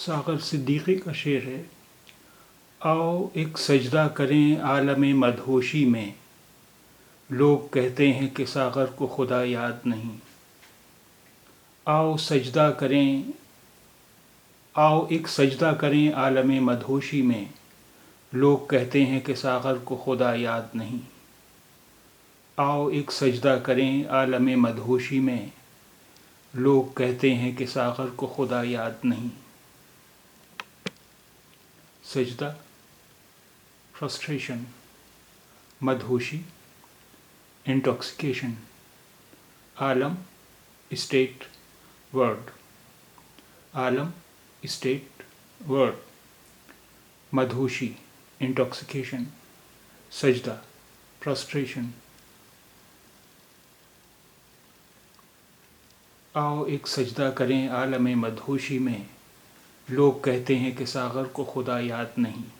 ساغر صدیقی کا شعر ہے۔ آؤ ایک سجدہ کریں عالم مدہوشی میں، لوگ کہتے ہیں کہ ساغر کو خدا یاد نہیں۔ آؤ ایک سجدہ کریں عالم مدہوشی میں، لوگ کہتے ہیں کہ ساغر کو خدا یاد نہیں۔ آؤ ایک سجدہ کریں عالم مدہوشی میں، لوگ کہتے ہیں کہ ساغر کو خدا یاد نہیں۔ سجدہ فرسٹریشن، مدہوشی انٹاکسیکیشن، عالم اسٹیٹ ورڈ، عالم اسٹیٹ ورڈ، مدہوشی انٹاکسیکیشن، سجدہ فرسٹریشن۔ آؤ ایک سجدہ کریں عالم مدہوشی میں، لوگ کہتے ہیں کہ ساغر کو خدا یاد نہیں۔